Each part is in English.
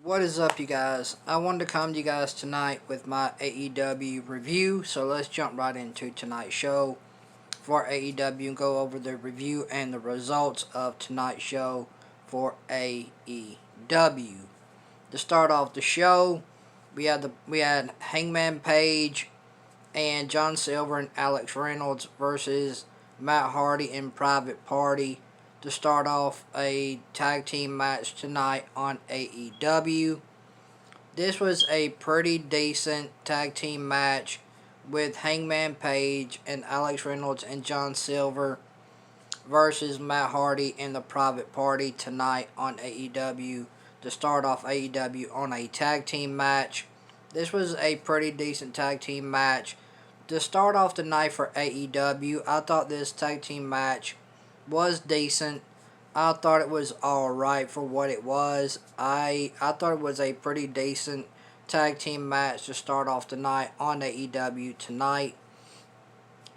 What is up, you guys? I wanted to come to you guys tonight with my AEW review, so let's jump right into tonight's show for AEW and go over the review and the results of tonight's show for AEW. To start off the show, we had Hangman Page and John Silver and Alex Reynolds versus Matt Hardy and Private Party to start off a tag team match tonight on AEW. This was a pretty decent tag team match with Hangman Page and Alex Reynolds and John Silver versus Matt Hardy and the Private Party tonight on AEW to start off AEW on a tag team match. This was a pretty decent tag team match. To start off the night for AEW, I thought this tag team match was decent. I thought it was alright for what it was. I thought it was a pretty decent tag team match to start off the night on AEW tonight.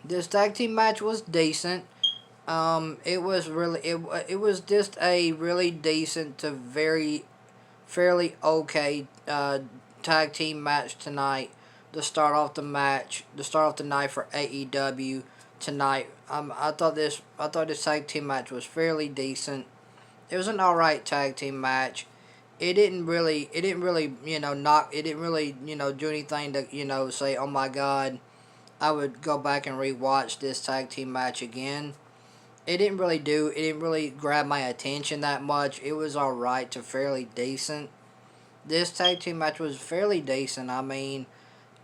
This tag team match was decent. It was just a really decent to very fairly okay tag team match tonight to start off the night for AEW tonight. I thought this tag team match was fairly decent. It was an alright tag team match. It didn't really knock, it didn't really do anything to say, oh my god, I would go back and rewatch this tag team match again. It didn't really grab my attention that much. It was alright to fairly decent. This tag team match was fairly decent. I mean,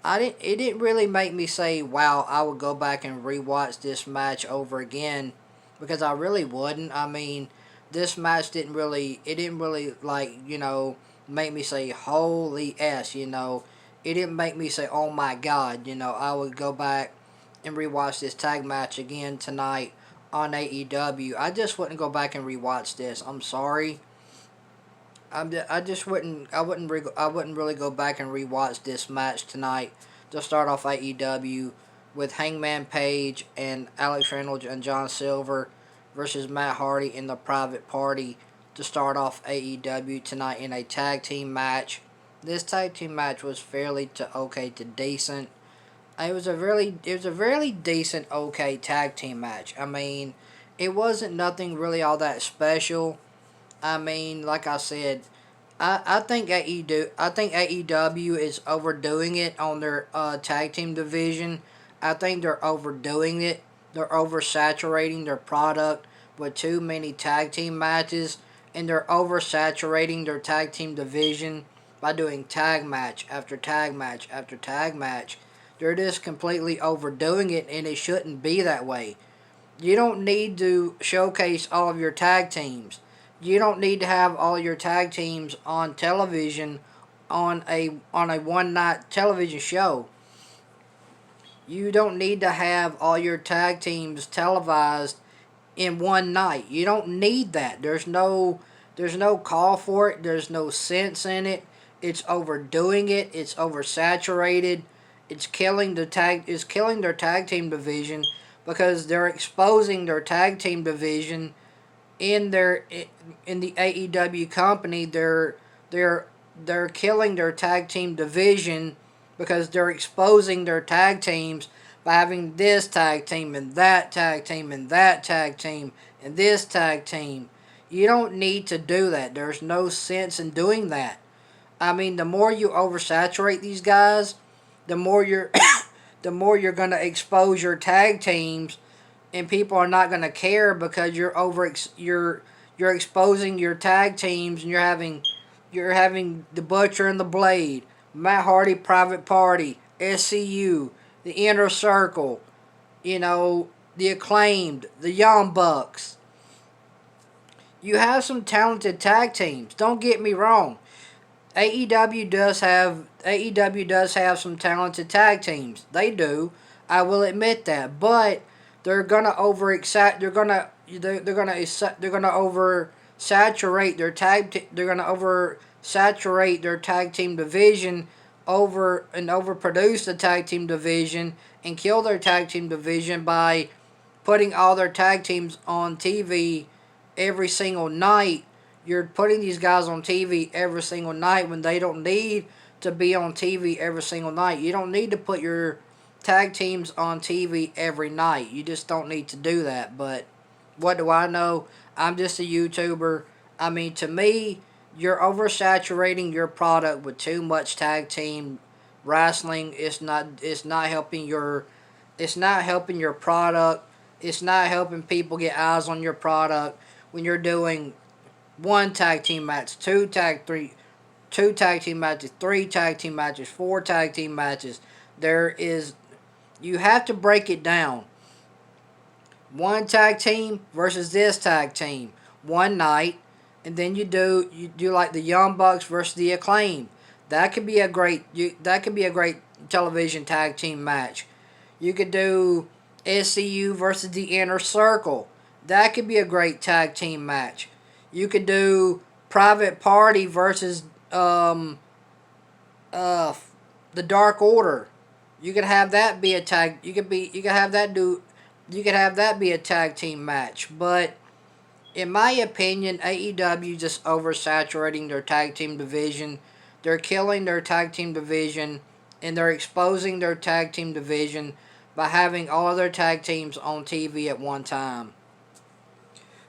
it didn't really make me say, wow, I would go back and rewatch this match over again, because I really wouldn't. I mean, this match it didn't really, like, make me say, holy S, It didn't make me say, oh my god, I would go back and rewatch this tag match again tonight on AEW. I just wouldn't go back and rewatch this. I'm sorry. I just wouldn't. I wouldn't really go back and rewatch this match tonight to start off AEW with Hangman Page and Alex Reynolds and John Silver versus Matt Hardy in the Private Party to start off AEW tonight in a tag team match. This tag team match was fairly to okay to decent. It was a really decent okay tag team match. I mean, it wasn't nothing really all that special. I mean, like I said, I think AEW is overdoing it on their tag team division. I think they're overdoing it. They're oversaturating their product with too many tag team matches, and they're oversaturating their tag team division by doing tag match after tag match after tag match. They're just completely overdoing it, and it shouldn't be that way. You don't need to showcase all of your tag teams. You don't need to have all your tag teams on television on a one night television show. You don't need to have all your tag teams televised in one night. You don't need that. There's no call for it. There's no sense in it. It's overdoing it. It's oversaturated. It's killing their tag team division, because they're exposing their tag team division in the AEW company. They're killing their tag team division because they're exposing their tag teams by having this tag team and that tag team and that tag team and this tag team. You don't need to do that. There's no sense in doing that. I mean, the more you oversaturate these guys, the more you're the more you're going to expose your tag teams, and people are not going to care because you're exposing your tag teams, and you're having the Butcher and the Blade, Matt Hardy, Private Party, SCU, the Inner Circle, the Acclaimed, the Young Bucks. You have some talented tag teams. Don't get me wrong. AEW does have some talented tag teams. They do. I will admit that. But they're gonna oversaturate their tag team division, overproduce the tag team division, and kill their tag team division by putting all their tag teams on TV every single night, You're putting these guys on TV every single night when they don't need to be on TV every single night. You don't need to put your tag teams on TV every night. You just don't need to do that. But what do I know? I'm just a YouTuber. I mean, to me, you're oversaturating your product with too much tag team wrestling. It's not helping your product. It's not helping people get eyes on your product when you're doing one tag team match, two tag team matches, three tag team matches, four tag team matches. There is You have to break it down. One tag team versus this tag team one night, and then you do like the Young Bucks versus the Acclaim. That could be a great television tag team match. You could do SCU versus the Inner Circle. That could be a great tag team match. You could do Private Party versus uh, the Dark Order. You could have that be a tag. You could have that be a tag team match. But in my opinion, AEW just oversaturating their tag team division. They're killing their tag team division, and they're exposing their tag team division by having all of their tag teams on TV at one time.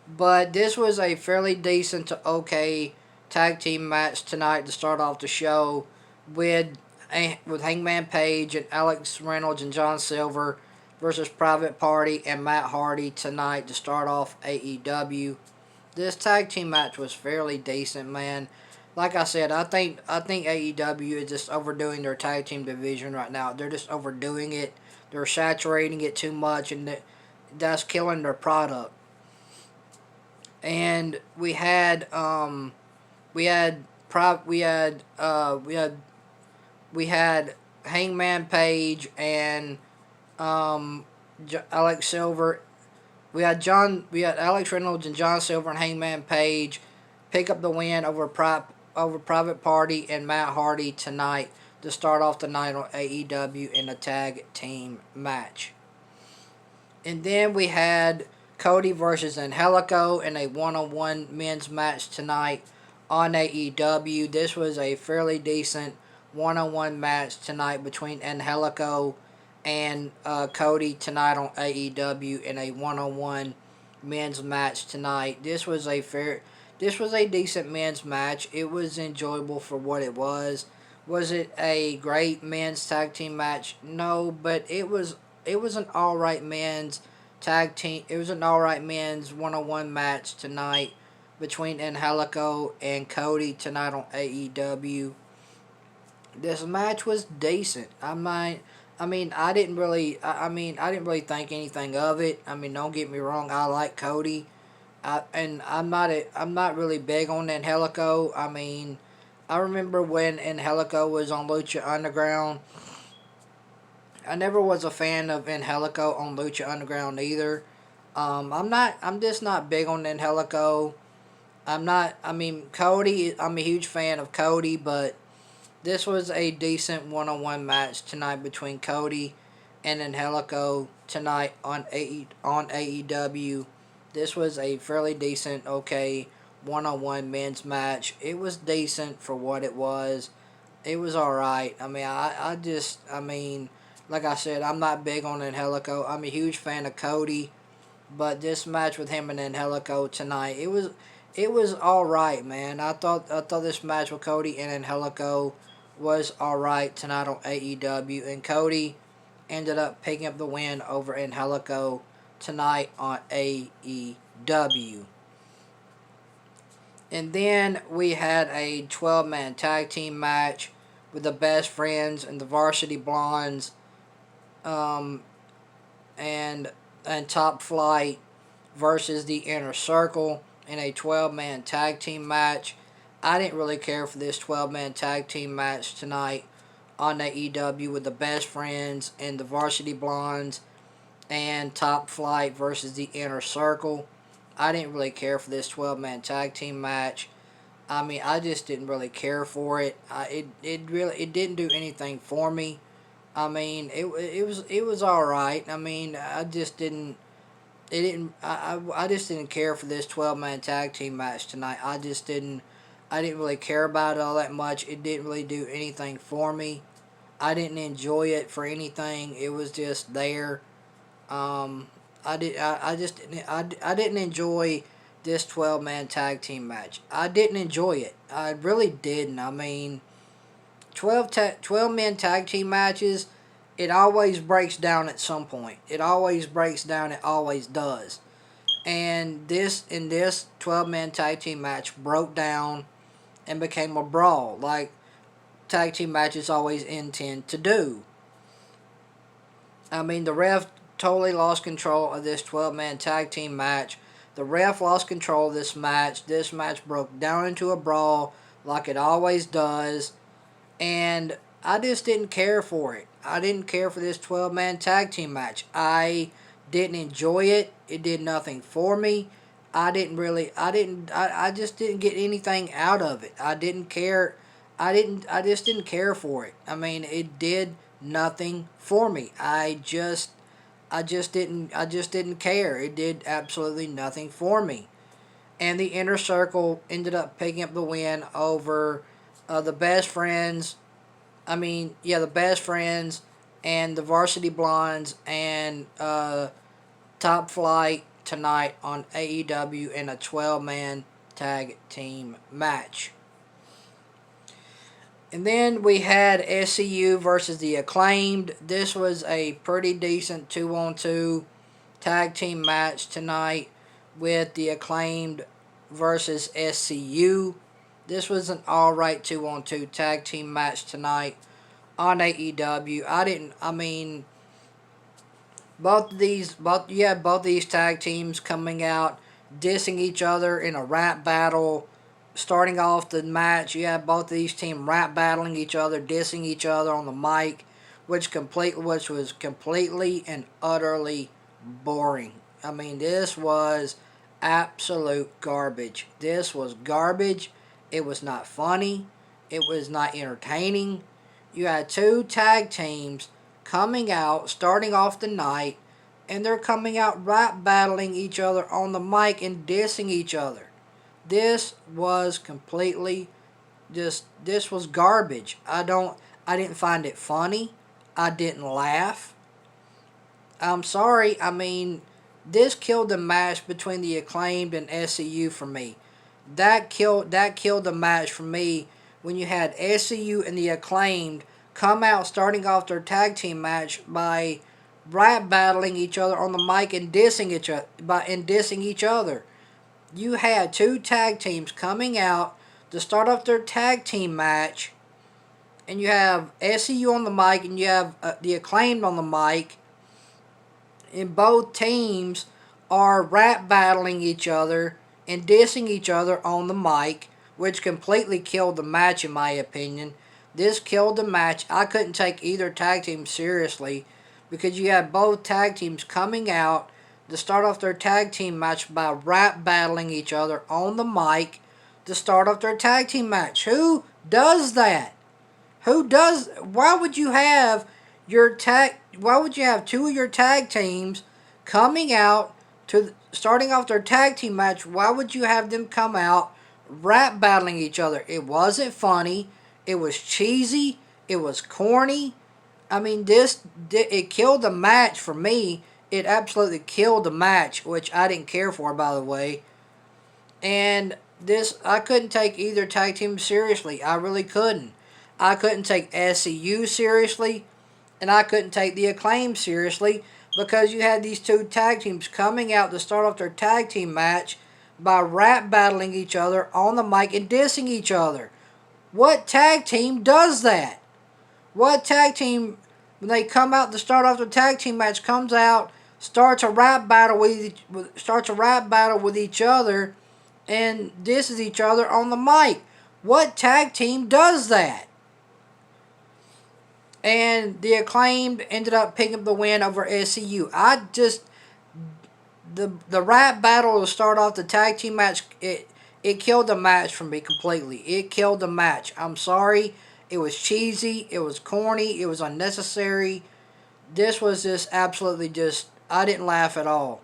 But this was a fairly decent to okay tag team match tonight to start off the show with Hangman Page and Alex Reynolds and John Silver versus Private Party and Matt Hardy tonight to start off AEW. This tag team match was fairly decent, man. Like I said, I think AEW is just overdoing their tag team division right now. They're just overdoing it. They're saturating it too much, and that's killing their product. And we had we had Hangman Page and um, Alex Silver. We had Alex Reynolds and John Silver and Hangman Page pick up the win over Private Party and Matt Hardy tonight to start off the night on AEW in a tag team match. And then we had Cody versus Angelico in a one-on-one men's match tonight on AEW. This was a fairly decent one-on-one match tonight between Angelico and Cody tonight on AEW in a one-on-one men's match tonight. This was a decent men's match. It was enjoyable for what it was. Was it a great men's tag team match? No, but it was an all right men's tag team. It was an all right men's one-on-one match tonight between Angelico and Cody tonight on AEW. This match was decent. I didn't really think anything of it. I mean, don't get me wrong. I like Cody. I'm not really big on Angelico. I mean, I remember when Angelico was on Lucha Underground. I never was a fan of Angelico on Lucha Underground either. I'm just not big on Angelico. I'm not. I mean, Cody. I'm a huge fan of Cody, but this was a decent one-on-one match tonight between Cody and Angelico tonight on AEW. This was a fairly decent, okay, one-on-one men's match. It was decent for what it was. It was alright. I mean, like I said, I'm not big on Angelico. I'm a huge fan of Cody, but this match with him and Angelico tonight, it was alright, man. I thought this match with Cody and Angelico was alright tonight on AEW, and Cody ended up picking up the win over Angelico tonight on AEW. And then we had a 12-man tag team match with the Best Friends and the Varsity Blondes, um, and Top Flight versus the Inner Circle in a 12-man tag team match. I didn't really care for this 12-man tag team match tonight on AEW with the Best Friends and the Varsity Blondes and Top Flight versus the Inner Circle. I didn't really care for this 12-man tag team match. I mean, I just didn't really care for it. It didn't do anything for me. I mean, it was all right. I mean, I just didn't. it didn't. I just didn't care for this 12-man tag team match tonight. I didn't really care about it all that much. It didn't really do anything for me. I didn't enjoy it for anything. It was just there. Um, I just I didn't enjoy this 12-man tag team match. I didn't enjoy it. I really didn't. I mean, 12 men tag team matches, it always breaks down at some point. It always breaks down. It always does. And this 12-man tag team match broke down and became a brawl, like tag team matches always intend to do. I mean, the ref totally lost control of this 12-man tag team match. The ref lost control of this match. This match broke down into a brawl like it always does. And I just didn't care for it. I didn't care for this 12-man tag team match. I didn't enjoy it. It did nothing for me. I just didn't get anything out of it. I didn't care. I just didn't care for it. I mean, it did nothing for me. I just didn't care. It did absolutely nothing for me. And the Inner Circle ended up picking up the win over the Best Friends. The Best Friends and the Varsity Blondes and Top Flight tonight on AEW in a 12-man tag team match. And then we had SCU versus the Acclaimed. This was a pretty decent 2-on-2 tag team match tonight with the Acclaimed versus SCU. This was an alright 2-on-2 tag team match tonight on AEW. Both these tag teams coming out dissing each other in a rap battle. Starting off the match, you have both of these teams rap battling each other, dissing each other on the mic, which was completely and utterly boring. I mean, this was absolute garbage. This was garbage. It was not funny. It was not entertaining. You had two tag teams coming out, starting off the night, and they're coming out rap battling each other on the mic and dissing each other. This was this was garbage. I didn't find it funny. I didn't laugh. I'm sorry. I mean, this killed the match between the Acclaimed and SCU for me. That killed the match for me when you had SCU and the Acclaimed come out starting off their tag team match by rap battling each other on the mic and dissing each other. You had two tag teams coming out to start off their tag team match, and you have SCU on the mic and you have the Acclaimed on the mic, and both teams are rap battling each other and dissing each other on the mic, which completely killed the match in my opinion. This killed the match. I couldn't take either tag team seriously because you had both tag teams coming out to start off their tag team match by rap battling each other on the mic to start off their tag team match. Who does that? Why would you have two of your tag teams coming out to starting off their tag team match? Why would you have them come out rap battling each other? It wasn't funny. It was cheesy. It was corny. I mean, it killed the match for me. It absolutely killed the match, which I didn't care for, by the way. And I couldn't take either tag team seriously. I really couldn't. I couldn't take SCU seriously, and I couldn't take the Acclaim seriously because you had these two tag teams coming out to start off their tag team match by rap battling each other on the mic and dissing each other. What tag team does that? What tag team, when they come out to start off the tag team match, comes out, starts a rap battle with each other, and disses each other on the mic? What tag team does that? And the Acclaimed ended up picking up the win over SCU. The rap battle to start off the tag team match, it killed the match for me completely. It killed the match. I'm sorry. It was cheesy. It was corny. It was unnecessary. This was just absolutely I didn't laugh at all.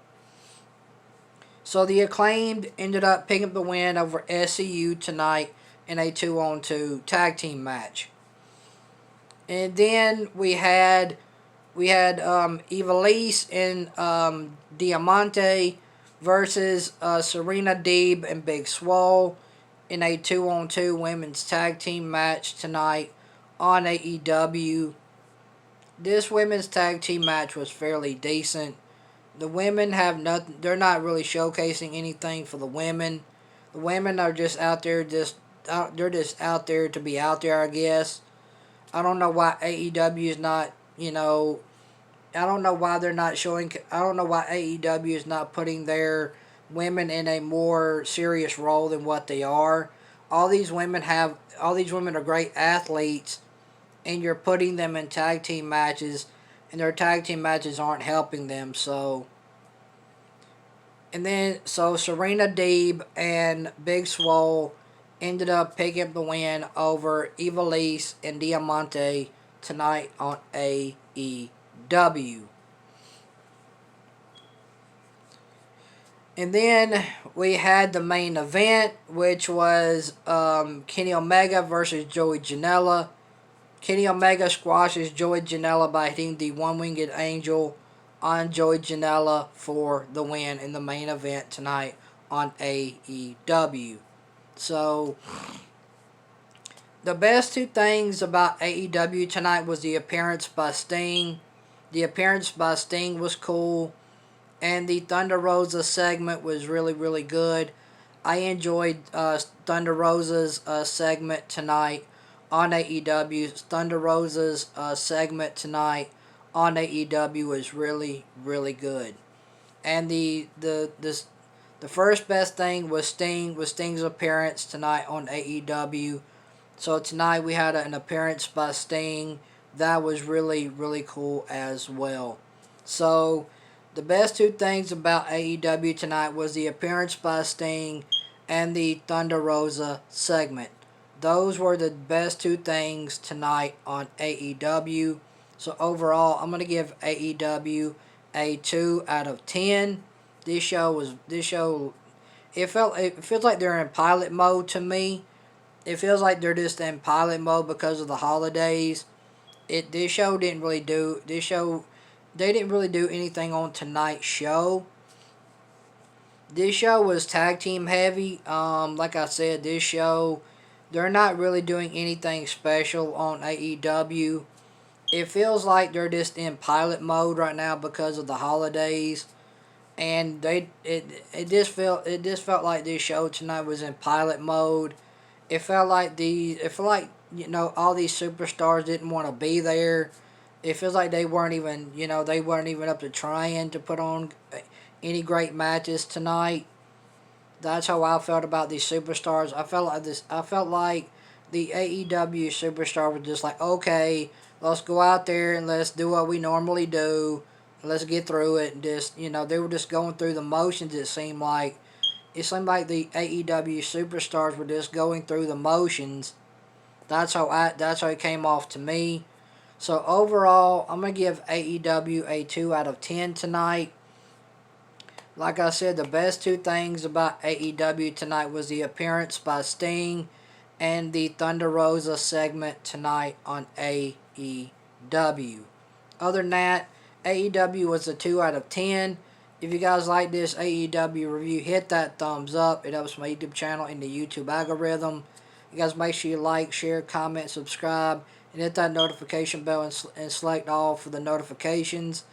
So the Acclaimed ended up picking up the win over SCU tonight in a 2-on-2 tag team match. And then we had Ivelisse and Diamante versus Serena Deeb and Big Swole in a 2-on-2 women's tag team match tonight on AEW. This women's tag team match was fairly decent. The women have nothing. They're not really showcasing anything for the women. The women are just out there, they're just out there to be out there, I guess. I don't know why AEW is not, I don't know why they're not showing. I don't know why AEW is not putting their women in a more serious role than what they are. All these women are great athletes, and you're putting them in tag team matches, and their tag team matches aren't helping them. So Serena Deeb and Big Swole ended up picking up the win over Ivelisse and Diamante tonight on AEW. And then we had the main event, which was Kenny Omega versus Joey Janela. Kenny Omega squashes Joey Janela by hitting the one-winged angel on Joey Janela for the win in the main event tonight on AEW. So, the best two things about AEW tonight was the appearance by Sting. The appearance by Sting was cool. And the Thunder Rosa segment was really, really good. I enjoyed Thunder Rosa's segment tonight on AEW. Thunder Rosa's segment tonight on AEW was really, really good. And the first best thing was Sting's appearance tonight on AEW. So tonight we had an appearance by Sting. That was really, really cool as well. So the best two things about AEW tonight was the appearance by Sting and the Thunder Rosa segment. Those were the best two things tonight on AEW. So overall, I'm going to give AEW a 2 out of 10. This show it feels like they're in pilot mode to me. It feels like they're just in pilot mode because of the holidays. This show didn't really do they didn't really do anything on tonight's show. This show was tag team heavy. Like I said, this show, they're not really doing anything special on AEW. It feels like they're just in pilot mode right now because of the holidays, and it just felt like this show tonight was in pilot mode. It felt like all these superstars didn't want to be there. It feels like they weren't even up to trying to put on any great matches tonight. That's how I felt about these superstars. I felt like the AEW superstar was just like, okay, let's go out there and let's do what we normally do. Let's get through it. And just, they were just going through the motions, it seemed like. It seemed like the AEW superstars were just going through the motions. That's how it came off to me. So overall, I'm going to give AEW a 2 out of 10 tonight. Like I said, the best two things about AEW tonight was the appearance by Sting and the Thunder Rosa segment tonight on AEW. Other than that, AEW was a 2 out of 10. If you guys like this AEW review, hit that thumbs up. It helps my YouTube channel in the YouTube algorithm. You guys make sure you like, share, comment, subscribe, and hit that notification bell and select all for the notifications.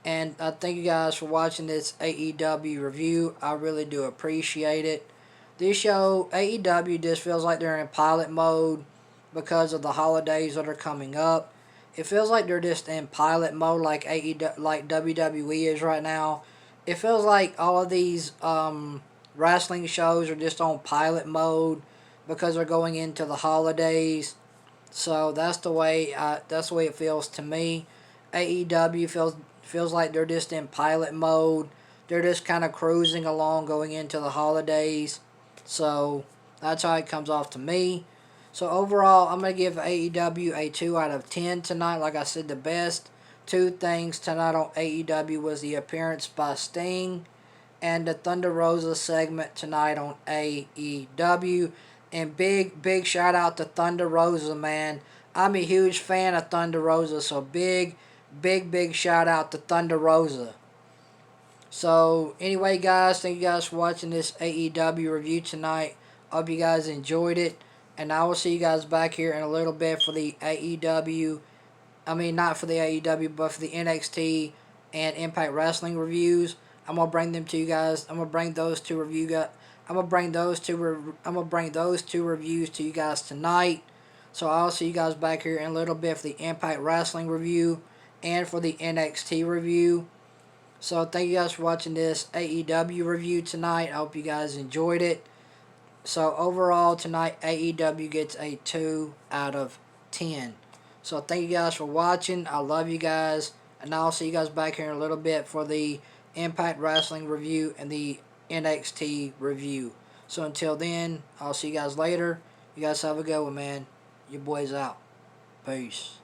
And I thank you guys for watching this AEW review. I really do appreciate it. This show, AEW, just feels like they're in pilot mode because of the holidays that are coming up. It feels like they're just in pilot mode like WWE is right now. It feels like all of these wrestling shows are just on pilot mode because they're going into the holidays. So that's the way it feels to me. AEW feels like they're just in pilot mode. They're just kind of cruising along going into the holidays. So that's how it comes off to me. So overall, I'm going to give AEW a 2 out of 10 tonight. Like I said, the best two things tonight on AEW was the appearance by Sting and the Thunder Rosa segment tonight on AEW. And big shout out to Thunder Rosa, man. I'm a huge fan of Thunder Rosa, so big shout out to Thunder Rosa. So anyway, guys, thank you guys for watching this AEW review tonight. Hope you guys enjoyed it, and I will see you guys back here in a little bit for the AEW. I mean, not for the AEW, but for the NXT and Impact Wrestling reviews. I'm gonna bring them to you guys. I'm gonna bring those two I'm gonna bring those two reviews to you guys tonight. So I'll see you guys back here in a little bit for the Impact Wrestling review and for the NXT review. So thank you guys for watching this AEW review tonight. I hope you guys enjoyed it. So overall tonight, AEW gets a 2 out of 10. So thank you guys for watching. I love you guys. And I'll see you guys back here in a little bit for the Impact Wrestling review and the NXT review. So until then, I'll see you guys later. You guys have a good one, man. Your boy's out. Peace.